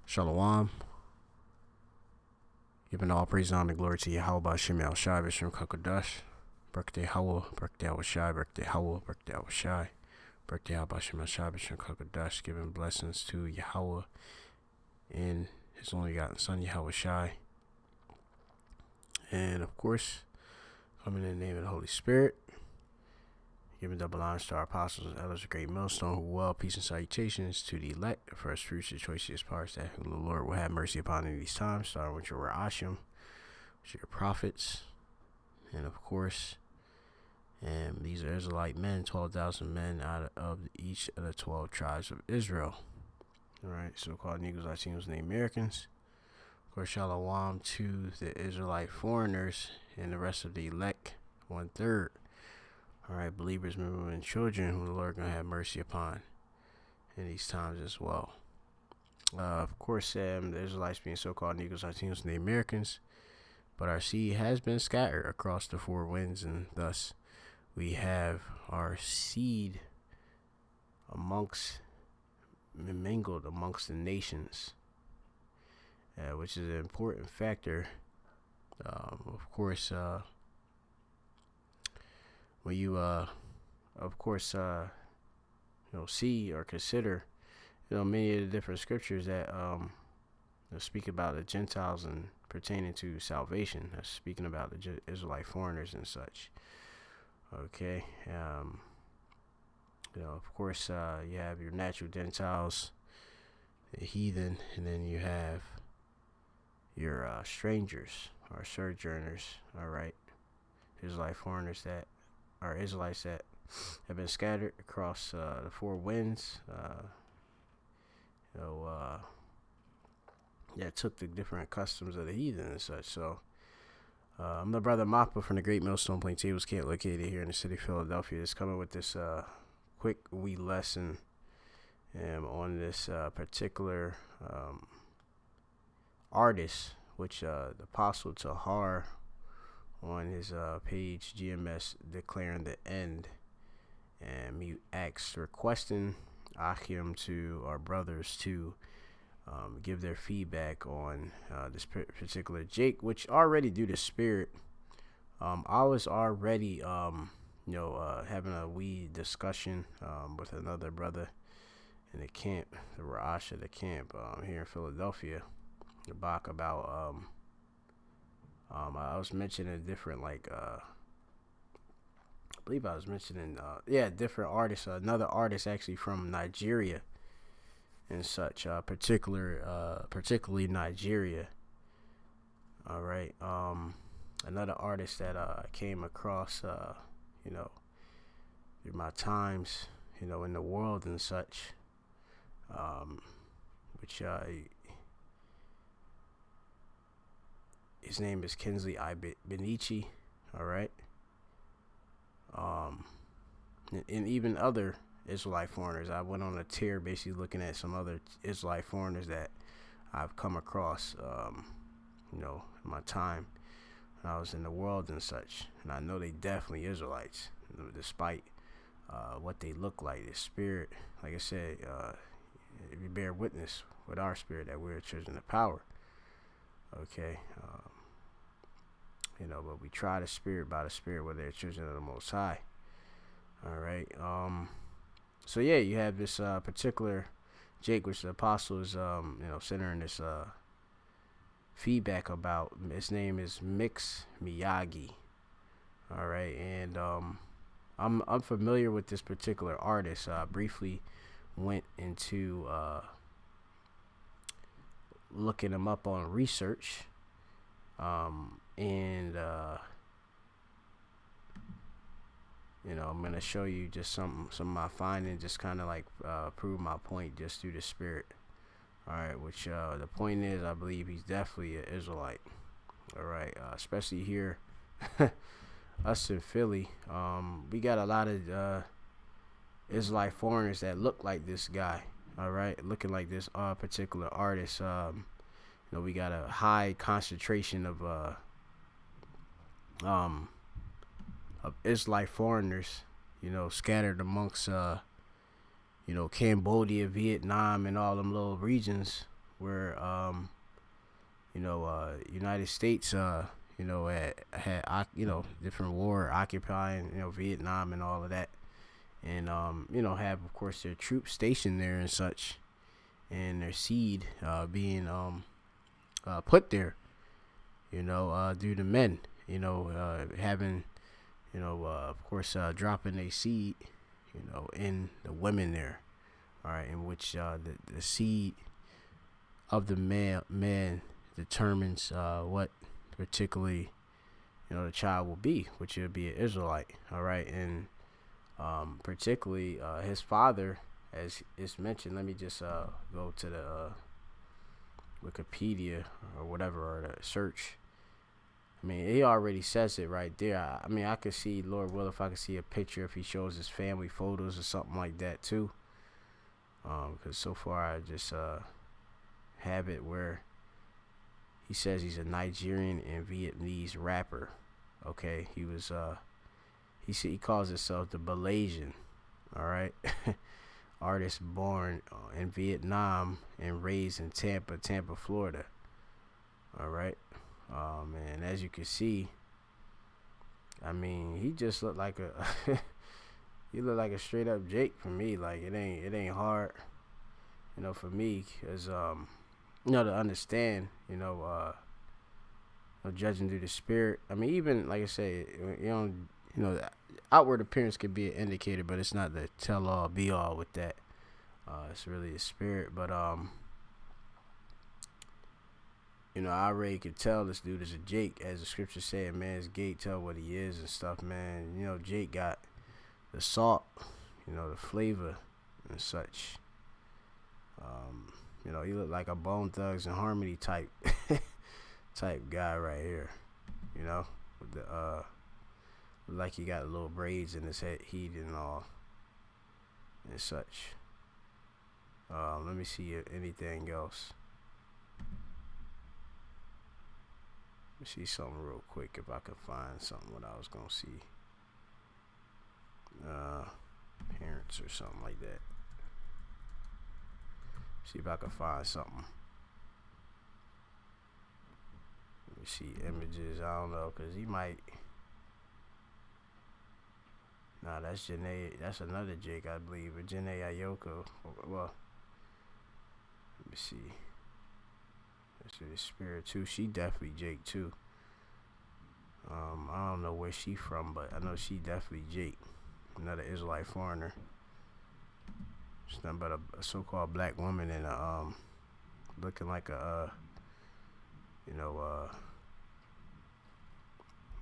Shalom. Giving all praise and honor and glory to Yahweh Shem El Shai B'Shem Kakadash. Birthday Hawa, birthday Awashai, birthday Hawa, birthday Awashai. Birthday Yahweh Shem El Shai B'Shem Kakadash. Giving blessings to Yahweh and his only begotten son Yahweh Shai. And of course, coming in the name of the Holy Spirit. Giving double honors to our apostles and elders of Great Millstone, who well, peace and salutations to the elect, the first fruits, the choicest parts, that whom the Lord will have mercy upon in these times, starting with your Ashim, with your prophets, and of course, and these are Israelite men, 12,000 men out of each of the 12 tribes of Israel. All right, so-called Negroes, Latinos, and Americans. Of course, shalom to the Israelite foreigners and the rest of the elect, 1/3. All right, believers, men, women, and children, whom the Lord going to have mercy upon in these times as well. Of course, the Israelites being so-called Negroes, Latinos, and the Americans, but our seed has been scattered across the four winds, and thus we have our seed mingled amongst the nations, which is an important factor. Of course, when you, see or consider, many of the different scriptures that speak about the Gentiles and pertaining to salvation, speaking about the Israelite foreigners and such. Okay, of course, you have your natural Gentiles, the heathen, and then you have your strangers or sojourners. All right, Israelite foreigners that are Israelites that have been scattered across the four winds. That took the different customs of the heathen and such. So, I'm the brother Mappa from the Great Millstone Plaintables Camp, located here in the city of Philadelphia. Just coming with this quick wee lesson on this particular artist, which the Apostle Tahar on his page GMS declaring the end, and he asks, requesting Achim to our brothers to give their feedback on this particular Jake, which already due to spirit. I was already having a wee discussion with another brother in the camp, the Ra'ash of the camp here in Philadelphia, about I was mentioning different, I believe I was mentioning, different artists. Another artist actually from Nigeria and such, particularly Nigeria. All right. Another artist that I came across, through my times, in the world and such, which his name is Kinsley Benici, all right. And even other Israelite foreigners. I went on a tear basically looking at some other Israelite foreigners that I've come across, in my time when I was in the world and such. And I know they definitely Israelites, despite what they look like. Their spirit, like I said, if you bear witness with our spirit that we're children of power. Okay, but we try the spirit by the spirit, where they're children of the Most High. All right. So yeah, you have this particular Jake, which the apostle is, centering this feedback about. His name is MIYAGI. All right, and I'm familiar with this particular artist. I briefly went into looking him up on research, I'm gonna show you just some of my findings, just kind of prove my point just through the spirit. All right, which the point is, I believe he's definitely an Israelite. All right, especially here, us in Philly, we got a lot of Israelite foreigners that look like this guy. All right, looking like this particular artist. We got a high concentration of Israelite foreigners, scattered amongst Cambodia, Vietnam, and all them little regions where United States had different war occupying Vietnam and all of that, and have of course their troops stationed there and such, and their seed being put there, due to men, having of course dropping their seed, in the women there, all right, in which the seed of the man determines what particularly the child will be, which will be an Israelite, all right, and particularly his father, as is mentioned. Let me just go to the Wikipedia or whatever, or the search. I mean, he already says it right there. I mean, I could see, Lord will, if I could see a picture, if he shows his family photos or something like that too. Because so far I just have it where he says he's a Nigerian and Vietnamese rapper. Okay, he was he calls himself the Malaysian. All right, artist born in Vietnam and raised in Tampa, Florida. All right. And as you can see, I mean, he just looked like a he looked like a straight up Jake for me. Like it ain't hard, for me, cause to understand, judging through the spirit. I mean, even like I say, the outward appearance could be an indicator, but it's not the tell all be all with that. It's really a spirit, but I already could tell this dude is a Jake, as the scripture said, man's gate tell what he is and stuff, man. Jake got the salt, the flavor and such. He looked like a Bone Thugs and Harmony type guy right here. With the like he got little braids in his head, heat and all and such. Let me see if anything else. Let me see something real quick if I can find something what I was gonna see. Parents or something like that. See if I can find something. Let me see images. I don't know, cause he might. Nah, that's Janae. That's another Jake, I believe, or Janae Ayoko. Well, let me see. That's the spirit too. She definitely Jake too. I don't know where she from, but I know she definitely Jake. Another Israelite foreigner. It's nothing but a so-called black woman and looking like a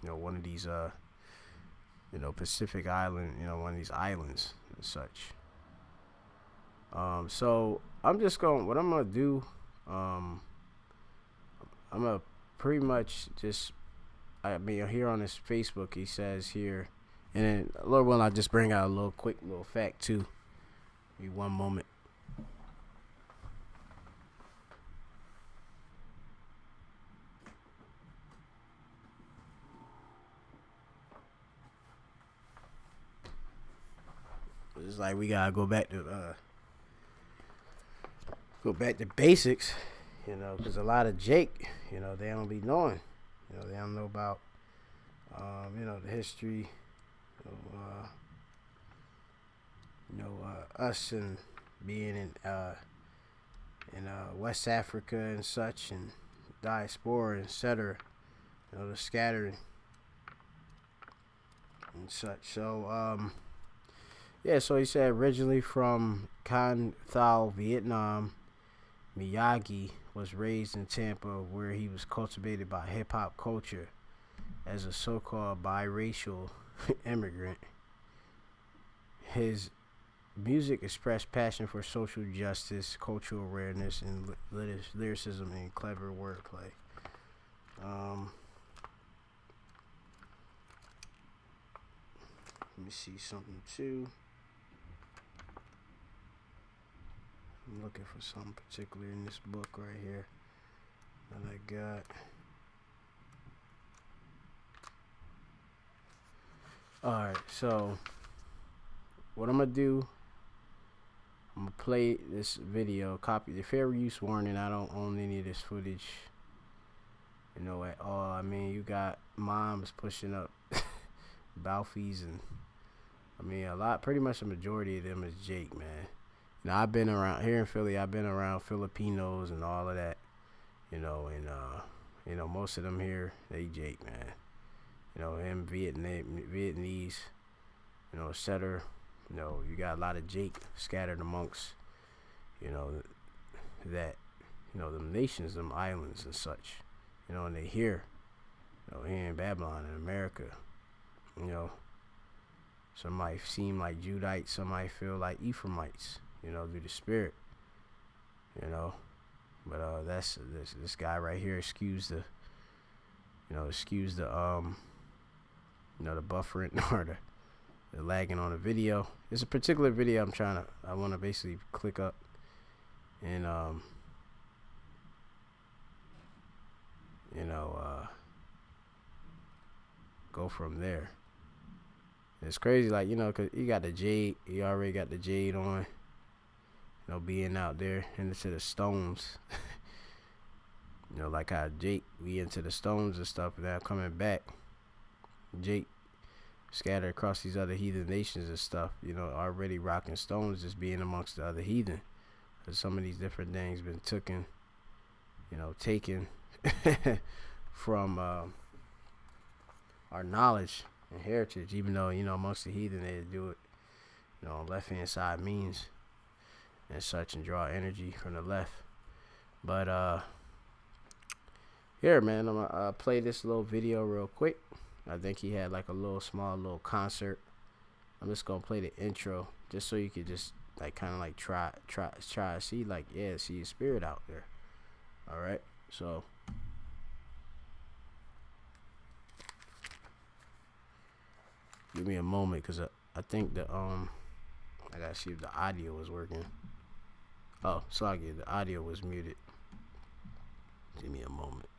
one of these Pacific Island, one of these islands and such. So what I'm gonna do, I'm gonna pretty much just, here on his Facebook, he says here, and then Lord willing, I'll just bring out a quick little fact too. Give me one moment. It's like we gotta go back to basics, because a lot of Jake, they don't be knowing, they don't know about, the history, us and being in West Africa and such, and diaspora, etc. The scattering and such. So so he said originally from Can Thao, Vietnam, MIYAGI was raised in Tampa, where he was cultivated by hip hop culture as a so-called biracial immigrant. His music expressed passion for social justice, cultural awareness, and lyricism and clever wordplay. Let me see something too. I'm looking for something particular in this book right here that I got. Alright, so what I'm gonna do, I'm gonna play this video. Copy the fair use warning. I don't own any of this footage, you know, at all. I mean, you got moms pushing up Balfies, and I mean, pretty much the majority of them is Jake, man. Now, I've been around here in Philly. I've been around Filipinos and all of that, you know, and you know, most of them here, they Jake, man. You know, him Vietnamese, you know, etc. You know, you got a lot of Jake scattered amongst, you know, that, you know, them nations, them islands and such. You know, and they here, you know, here in Babylon in America, you know. Some might seem like Judites, some might feel like Ephraimites, you know, through the spirit, you know. But that's this guy right here. Excuse the you know, the buffering or the lagging on the video. It's a particular video I want to basically click up and you know, go from there. It's crazy, like, you know, cause you got the jade, you already got the jade on, you know, being out there into the stones. You know, like how Jake, we into the stones and stuff, and now coming back, Jake scattered across these other heathen nations and stuff, you know, already rocking stones, just being amongst the other heathen. Cause some of these different things been taken from our knowledge and heritage, even though, you know, amongst the heathen they do it, you know, on left hand side means and such, and draw energy from the left. But here, man, I'm gonna play this little video real quick. I think he had like a small little concert. I'm just gonna play the intro just so you could just like kind of like try to see, like, yeah, see your spirit out there. All right, so give me a moment, because I think the I gotta see if the audio is working. Oh, sorry, the audio was muted. Give me a moment.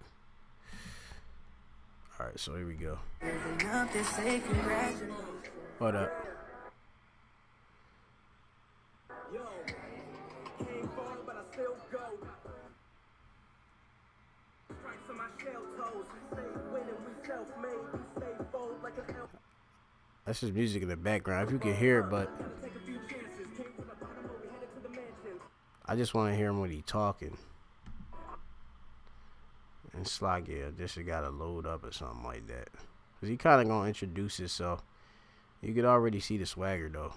All right, so here we go. Hold up. That's just music in the background, if you can hear it, but I just want to hear him when he talking. And it's like, yeah, this has got to load up or something like that. Because he kind of going to introduce himself. You could already see the swagger, though.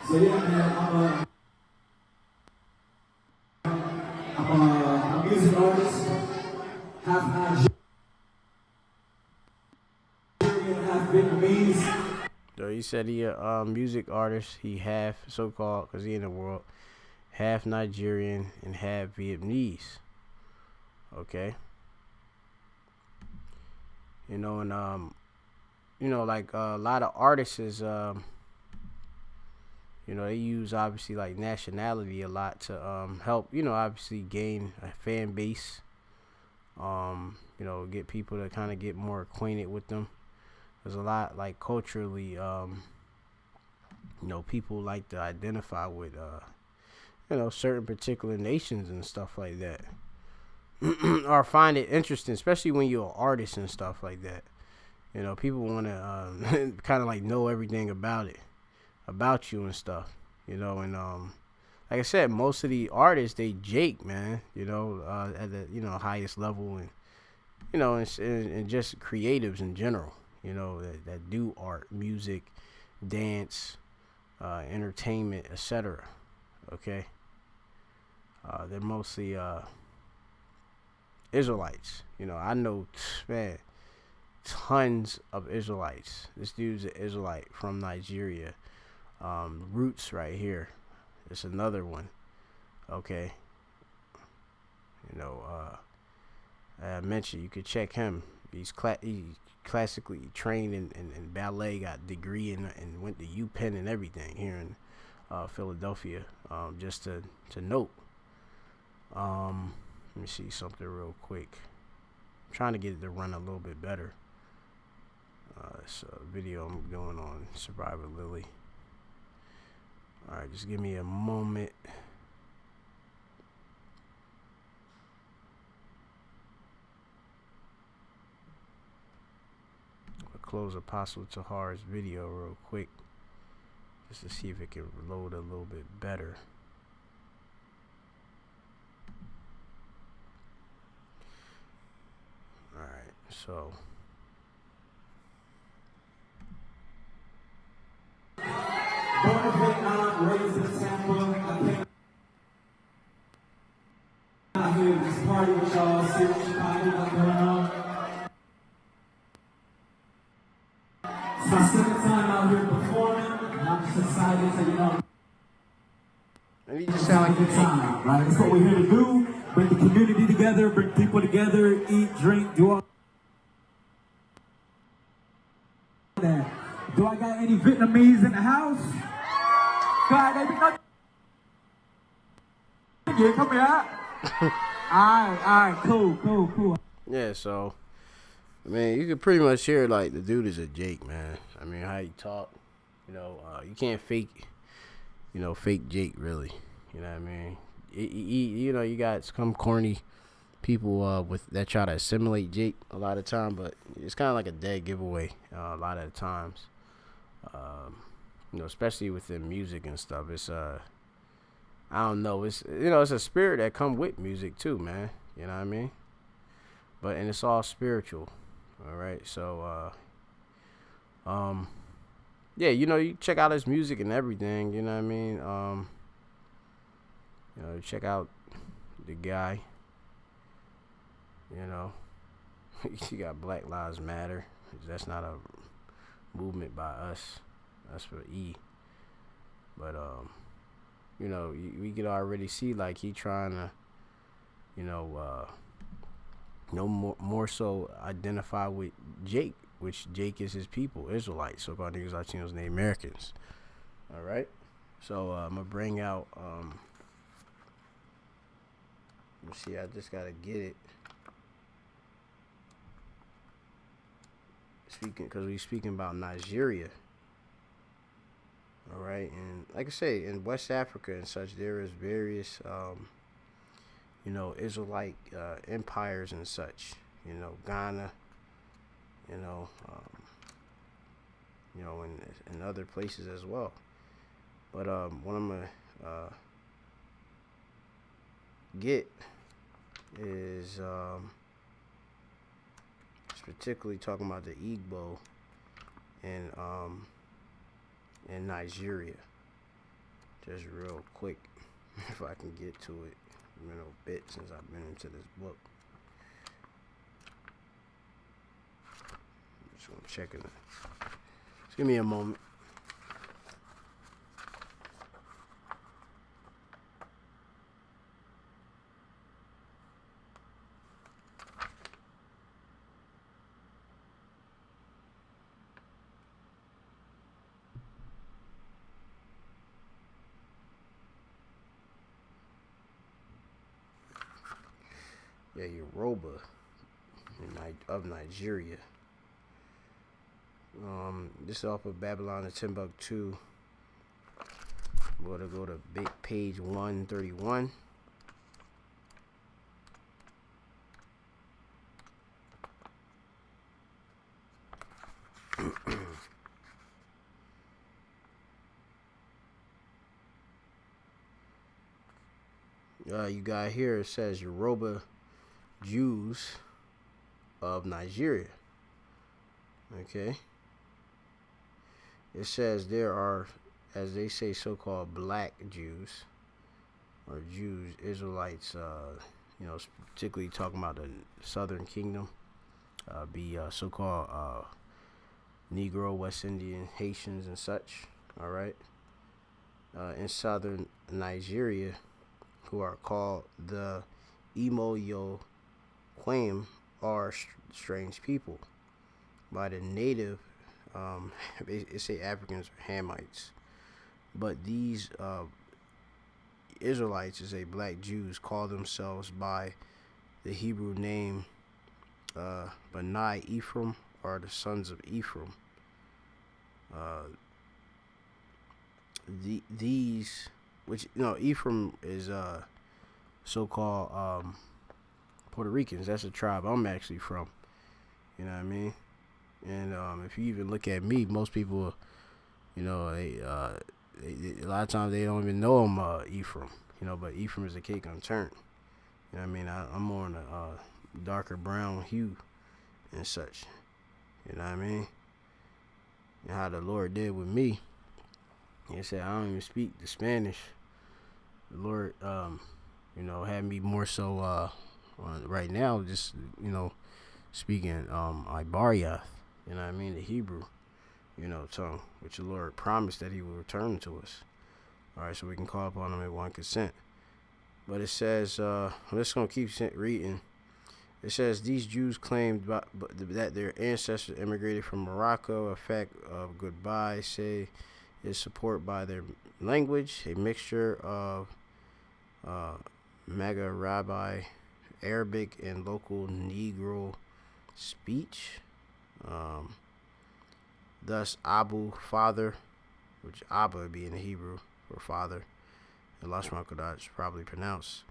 So yeah, man, I'm a music artist, half Nigerian, half Vietnamese. So he said he a music artist. He half so-called, because he in the world, half Nigerian and half Vietnamese. Okay. You know, and you know, like a lot of artists is you know, they use obviously like nationality a lot to help, you know, obviously gain a fan base. You know, get people to kind of get more acquainted with them. There's a lot, like, culturally, you know, people like to identify with, you know, certain particular nations and stuff like that. Or find it interesting, especially when you're an artist and stuff like that. You know, people want to kind of like know everything about you and stuff. You know, and like I said, most of the artists, they Jake, man. You know, at the, you know, highest level, and, you know, and just creatives in general. You know, that do art, music, dance, entertainment, etc. Okay. They're mostly Israelites. You know, I know, man, tons of Israelites. This dude's an Israelite from Nigeria. Roots right here. It's another one. Okay. You know, I mentioned you could check him. He's classically trained in ballet, got degree and went to UPenn and everything here in Philadelphia. Just to note. Let me see something real quick. trying to get it to run a little bit better. It's a video I'm doing on Survivor Lily. Alright, just give me a moment. I'll close Apostle Tahar's video real quick, just to see if it can load a little bit better. Alright, so Born in Vietnam, raised in Tampa. I came out here to this party with y'all, see what Chicago got going on. It's my second time out here performing, and I'm just excited to, maybe you just sound like a good time, right? That's what we're here to do. Bring the community together, bring people together, eat, drink, do all that. Do I got any Vietnamese in the house? God, they be not. Yeah, come here. Alright, cool. yeah, so man, you can pretty much hear like the dude is a Jake, man. I mean, how he talk, you can't fake, fake Jake really. You know what I mean? You got some corny people with that try to assimilate Jake a lot of time, but it's kind of like a dead giveaway a lot of the times. Especially within music and stuff. It's I don't know. It's it's a spirit that come with music too, man. You know what I mean? And it's all spiritual. All right. So yeah, you check out his music and everything. You know what I mean? Check out the guy. You got Black Lives Matter. That's not a movement by us. That's for E. But we could already see like he trying to, more so identify with Jake, which Jake is his people, Israelites, so-called niggas, Latinos, Native Americans. All right. So I'm gonna bring out. Let's see. I just gotta get it. Because we're speaking about Nigeria. All right, and like I say, in West Africa and such, there is various, Israelite empires and such. Ghana, and other places as well. But what I'm gonna get is particularly talking about the Igbo in Nigeria. Just real quick, if I can get to it. It's been a bit since I've been into this book. I'm just gonna check it. Just give me a moment. Yeah, Yoruba of Nigeria. This is off of Babylon and Timbuktu. We're going to go to page 131. You got here, it says Yoruba Jews of Nigeria. Okay. It says there are, as they say, so-called black Jews or Jews, Israelites, particularly talking about the Southern Kingdom, so-called Negro, West Indian, Haitians, and such. All right. In Southern Nigeria, who are called the Imo claim are strange people by the native they say Africans or Hamites, but these Israelites, as a black Jews, call themselves by the Hebrew name Benai Ephraim are the sons of Ephraim. These, which Ephraim is so-called Puerto Ricans. That's a tribe I'm actually from. You know what I mean? And if you even look at me, most people, they a lot of times they don't even know I'm Ephraim. But Ephraim is a cake unturned. You know what I mean? I'm more in a darker brown hue and such. You know what I mean? And how the Lord did with me. He said I don't even speak the Spanish. The Lord, had me more so right now, just speaking Ibariath. You know what I mean? The Hebrew, tongue, which the Lord promised that He will return to us. All right, so we can call upon Him at one consent. But it says, I'm just gonna keep reading. It says these Jews claimed that their ancestors immigrated from Morocco. A fact of goodbye say is supported by their language, a mixture of Maghrebi, Arabic, and local Negro speech. Thus, Abu, father, which Abba would be in the Hebrew for father, and Lashman Kodash probably pronounced,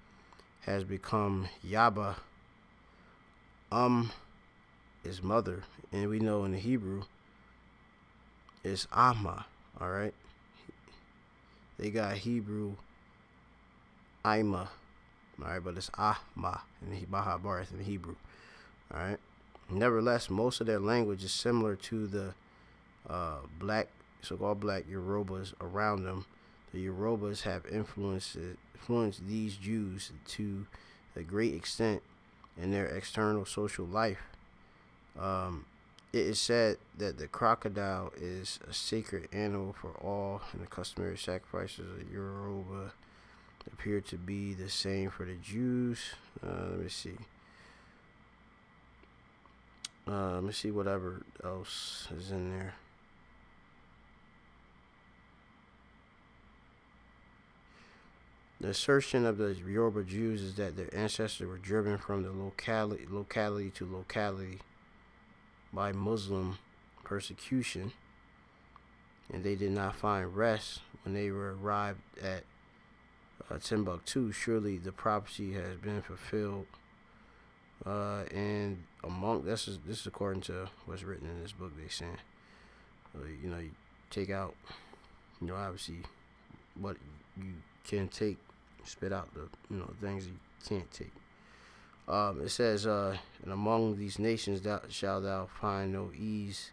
has become Yaba. Is mother, and we know in the Hebrew it's Amma. All right, they got Hebrew Ima, all right, but it's Ahma in the Baha Barth in the Hebrew. All right. Nevertheless, most of their language is similar to the black, so-called black Yorubas around them. The Yorubas have influenced these Jews to a great extent in their external social life. It is said that the crocodile is a sacred animal for all, and the customary sacrifices of Yoruba appear to be the same for the Jews. Let me see. Let me see whatever else is in there. The assertion of the Yoruba Jews is that their ancestors were driven from the locality to locality by Muslim persecution, and they did not find rest when they were arrived at Timbuktu. Surely the prophecy has been fulfilled. And among this is according to what's written in this book. They saying, you take out, obviously what you can take, spit out the things you can't take. It says, and among these nations shalt thou find no ease,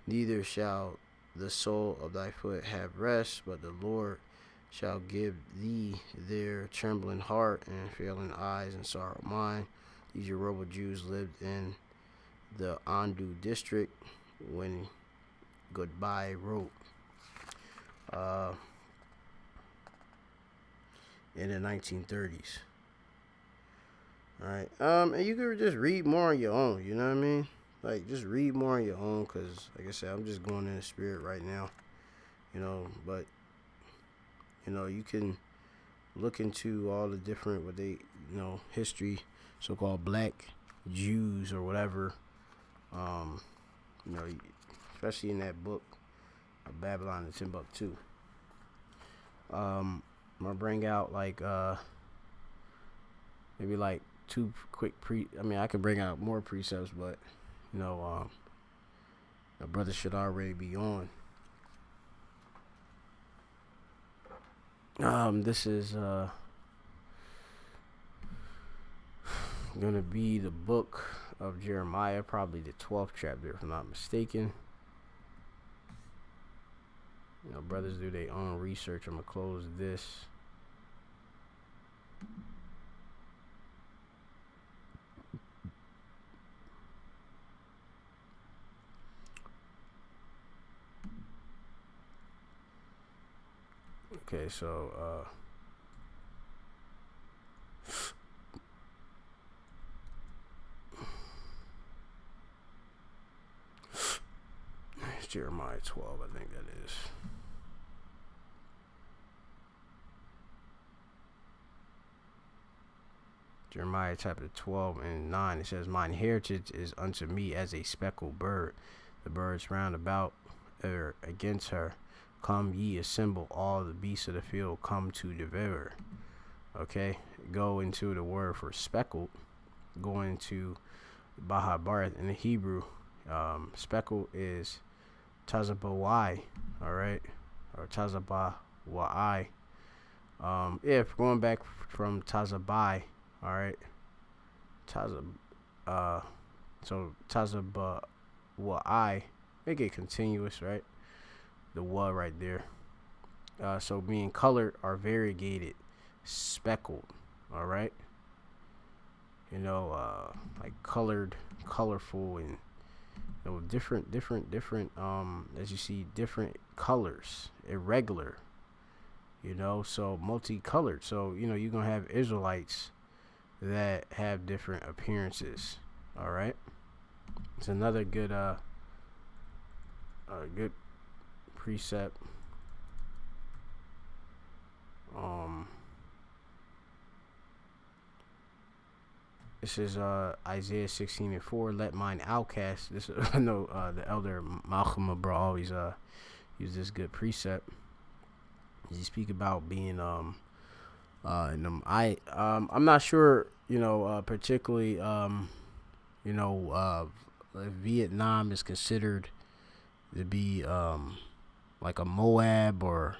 neither shall the sole of thy foot have rest, but the Lord shall give thee their trembling heart and failing eyes and sorrow of mind. These Yoruba Jews lived in the Andu district when Goodbye wrote. In the 1930s. Alright. And you could just read more on your own, you know what I mean? Like, just read more on your own, because, like I said, I'm just going in the spirit right now. But, you can look into all the different, history, so-called black Jews or whatever. Especially in that book of Babylon and Timbuktu. I'm gonna bring out maybe two quick I could bring out more precepts, but the brother should already be on. This is gonna be the book of Jeremiah, probably the 12th chapter if I'm not mistaken. Brothers do their own research. I'm gonna close this. Okay, so it's Jeremiah 12, I think that is. Jeremiah chapter 12 and 9. It says, "Mine heritage is unto me as a speckled bird. The birds round about her against her. Come ye assemble, all the beasts of the field come to devour." Okay, go into the word for speckled. Go into Bahabarth in the Hebrew. Speckled is Tazabawai, all right, or Tazabawai. If going back from Tazabai, all right, Tazab, so Tazabawai, make it continuous, right? The wa right there. So being colored or variegated, speckled, all right. Like colored, colorful, and different. As you see, different colors, irregular. So multicolored. So you're gonna have Israelites that have different appearances. All right. It's another good good precept. This is Isaiah 16 and 4. Let mine outcast. This I know the elder Malcolm Abra always use this good precept. You speak about being I'm not sure particularly Vietnam is considered to be like a Moab or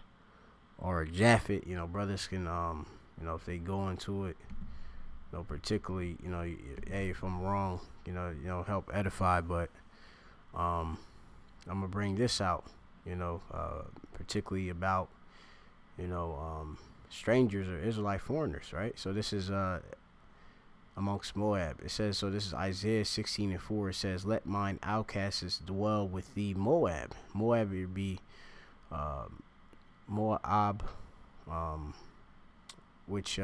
a Japhet. Brothers can if they go into it, particularly hey, if I'm wrong, help edify, but I'm gonna bring this out, particularly about strangers or Israelite foreigners, right? So this is amongst Moab. It says, so this is Isaiah 16 and 4. It says, "Let mine outcasts dwell with thee, Moab." Moab would be Moab, which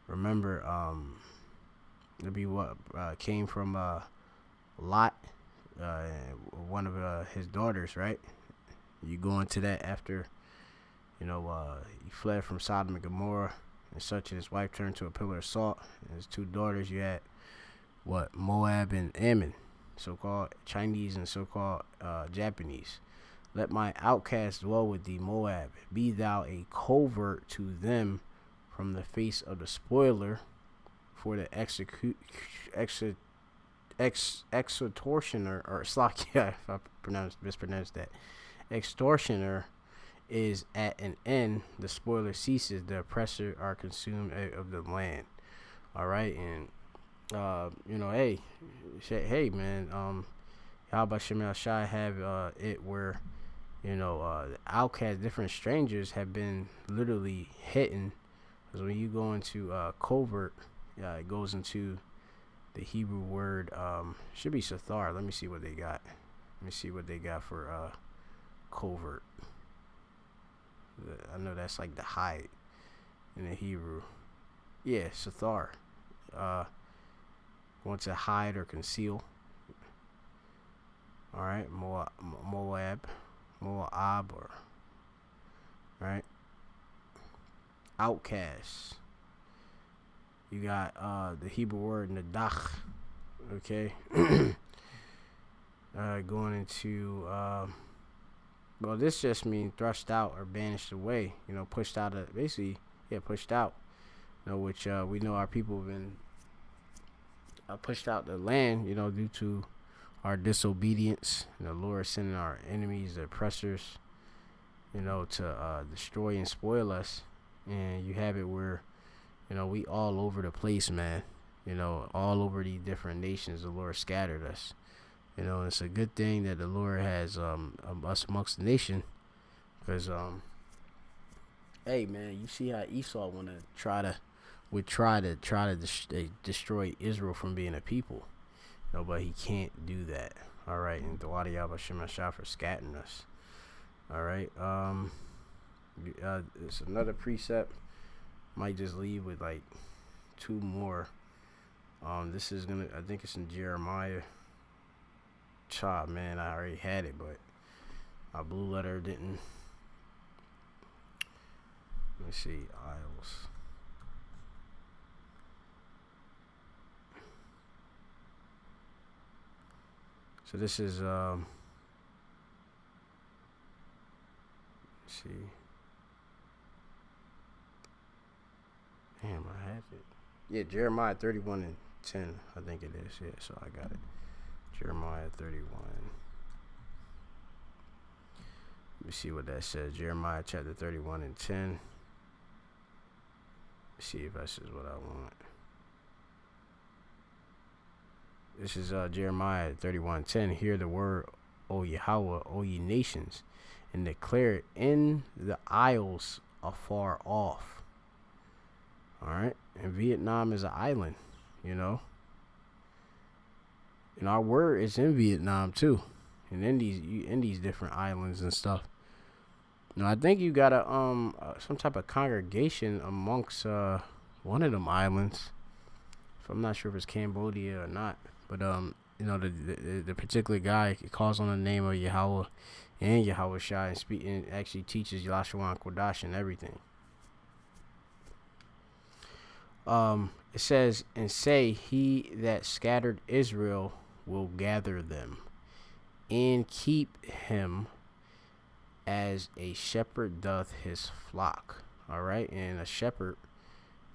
remember it'd be what came from Lot, one of his daughters, right? You go into that after he fled from Sodom and Gomorrah and such, and his wife turned to a pillar of salt. And his two daughters, you had Moab and Ammon, so-called Chinese and so-called Japanese. "Let my outcast dwell with thee, Moab. Be thou a covert to them from the face of the spoiler, for the extortioner," or Slakia, if I mispronounced that, "extortioner is at an end, the spoiler ceases, the oppressor are consumed of the land." All right, and hey man, how about Shemal Shai have it where the outcast, different strangers have been literally hitting, because when you go into covert, it goes into the Hebrew word should be sathar. Let me see what they got. For covert. I know that's like the hide in the Hebrew. Yeah, sathar. Want to hide or conceal. All right, Moab, or right. Outcast. You got the Hebrew word nadach. Okay. Going into well, this just means thrust out or banished away. Pushed out of, basically, pushed out. Which we know our people have been pushed out the land. Due to our disobedience. The Lord sending our enemies, the oppressors, to destroy and spoil us. And you have it where, we all over the place, man. All over these different nations, the Lord scattered us. It's a good thing that the Lord has us amongst the nation, because hey man, you see how Esau would try to destroy Israel from being a people, but he can't do that. All right, and Dawadi Yabashim Ashah for scattering us. All right, it's another precept. Might just leave with like two more. This is I think it's in Jeremiah. Man, I already had it, but my blue letter didn't. Let me see, Isles. So this is let's see. Damn, I have it. Yeah, Jeremiah 31:10, I think it is. Yeah, so I got it. Jeremiah 31. Let me see what that says. Jeremiah chapter 31:10. Let's see if this is what I want. This is Jeremiah 31:10. Hear the word, O Yahweh, O ye nations, and declare it in the isles afar off. All right, and Vietnam is an island, you know. And our word is in Vietnam too, and in these different islands and stuff. Now I think you got a some type of congregation amongst one of them islands. So I'm not sure if it's Cambodia or not, but you know, the particular guy calls on the name of Yahweh and Yahweh Shai and actually teaches Yahshua and Kodash and everything. It says, and say, he that scattered Israel will gather them and keep him as a shepherd doth his flock. All right. And a shepherd,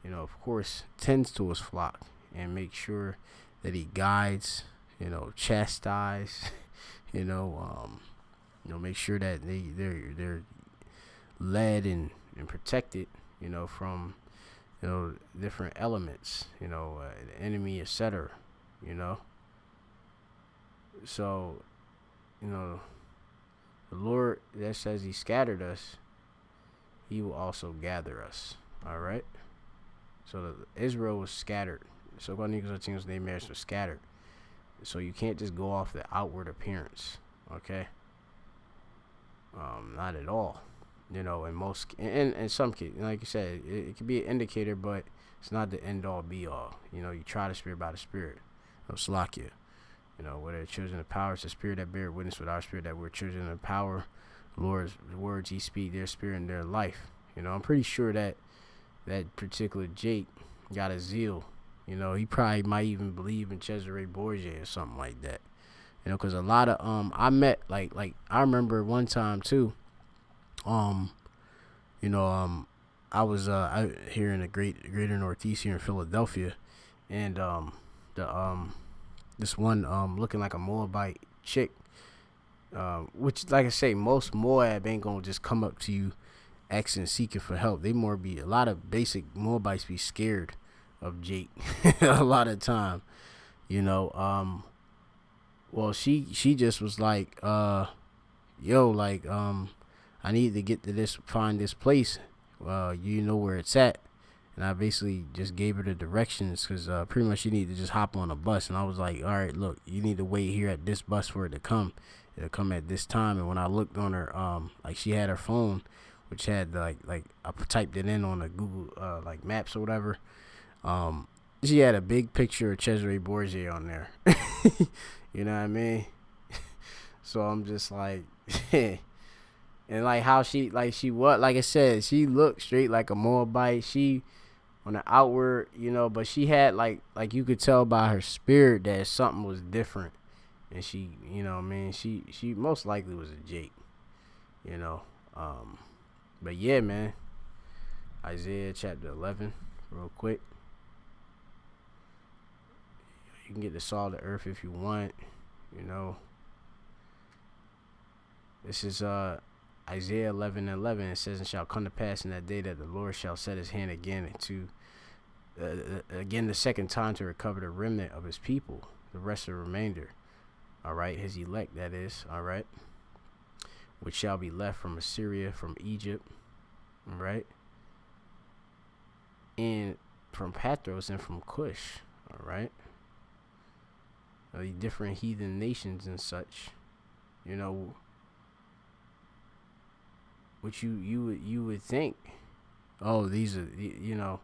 you know, of course, tends to his flock and make sure that he guides, you know, chastise, you know, make sure that they're led and protected, you know, from, you know, different elements, you know, the enemy, etc., you know. So, you know, the Lord that says he scattered us, he will also gather us. All right. So Israel was scattered. So God Negroes they marriage were scattered. So you can't just go off the outward appearance. Okay. Not at all. You know, in some cases, like you said, it could be an indicator, but it's not the end all be all. You know, you try the spirit by the spirit. No slakia. You know, whether children of power, it's the spirit that bear witness with our spirit that we're children of power. The Lord's words he speak, their spirit and their life. You know, I'm pretty sure that particular Jake got a zeal. You know, he probably might even believe in Cesare Borgia or something like that. You know, because a lot of I met like I remember one time too. You know, I was out here in the greater Northeast here in Philadelphia, and this one looking like a Moabite chick, which, like I say, most Moab ain't gonna just come up to you asking, seeking for help. They more be, a lot of basic Moabites be scared of Jake a lot of time, you know. Well, she just was like, yo, like, I need to get to find this place. You know where it's at. And I basically just gave her the directions because pretty much she needed to just hop on a bus. And I was like, all right, look, you need to wait here at this bus for it to come. It'll come at this time. And when I looked on her, like she had her phone, which had like I typed it in on the Google like Maps or whatever. She had a big picture of Cesare Borgia on there. You know what I mean? So I'm just like, and like how she like I said, she looked straight like a Moabite. She on the outward, you know, but she had like you could tell by her spirit that something was different. And she, you know what I mean, she most likely was a Jake, you know. But yeah, man. Isaiah chapter 11, real quick. You can get the salt of the earth if you want, you know. This is Isaiah 11:11. It says, "And shall come to pass in that day that the Lord shall set his hand again again the second time to recover the remnant of his people, the rest of the remainder." All right, his elect, that is. All right, which shall be left from Assyria, from Egypt. All right, and from Pathros and from Cush. All right, the different heathen nations and such, you know. Which you would think, oh, these are, you know,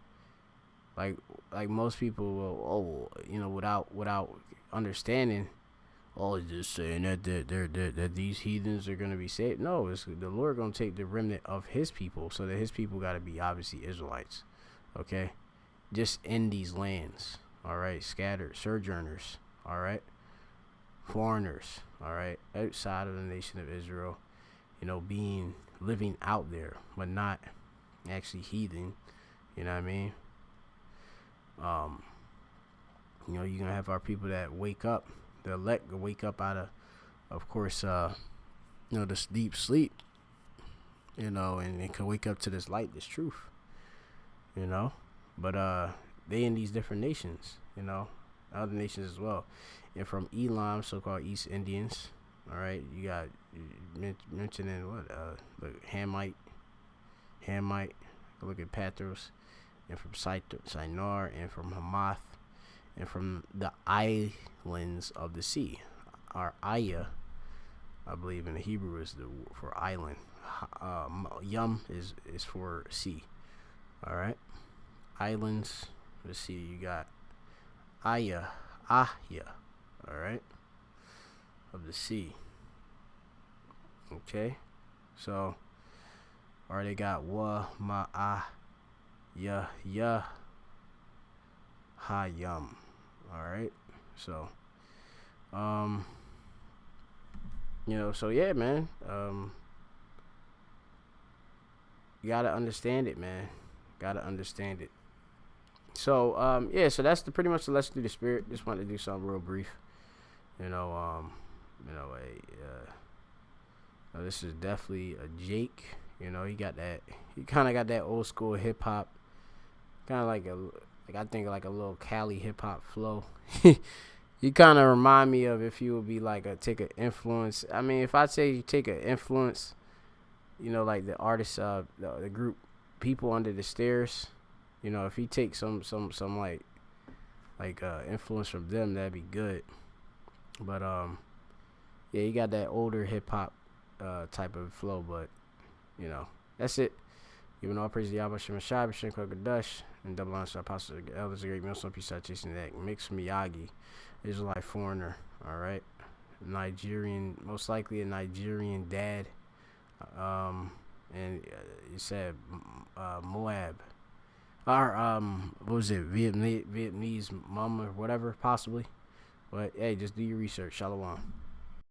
like most people will, oh, you know, without understanding, oh, just saying that these heathens are gonna be saved. No, it's the Lord gonna take the remnant of his people, so that his people gotta be obviously Israelites, okay, just in these lands, all right, scattered sojourners, all right, foreigners, all right, outside of the nation of Israel, living out there, but not actually heathen. You know what I mean? You're gonna have our people that wake up, the elect wake up out of course, this deep sleep, and they can wake up to this light, this truth, but they in these different nations, other nations as well, and from Elam, so-called East Indians, all right, you got mentioning what, look, Hamite, look at Pathros, and from Shinar, and from Hamath, and from the islands of the sea. Our Aya, I believe in the Hebrew, is for island. Yum is for sea. All right, islands. Let's see. You got Ahya. All right, of the sea. Okay, so or they got wa ma ya ha yum. All right, so so yeah, man. You gotta understand it, man. Gotta understand it. So yeah, so that's pretty much the lesson through the spirit. Just wanted to do something real brief. This is definitely a Jake. He got that. He kind of got that old school hip hop, kind of I think like a little Cali hip hop flow. You kind of remind me of if you would be like take an influence. I mean, if I say you take an influence, like the artist, the group People Under the Stairs, if you take some like influence from them, that'd be good. But yeah, you got that older hip hop type of flow, but that's it. Giving all praise to Yahweh Shem Shai, Shem Kagadush, and double honor to Apostle Elders, Great Millstone, Peace out, chasing that mixed MIYAGI, Israelite foreigner, all right, Nigerian, most likely a Nigerian dad, and you said Moab, or what was it, Vietnamese mom or whatever, possibly, but hey, just do your research. Shalom.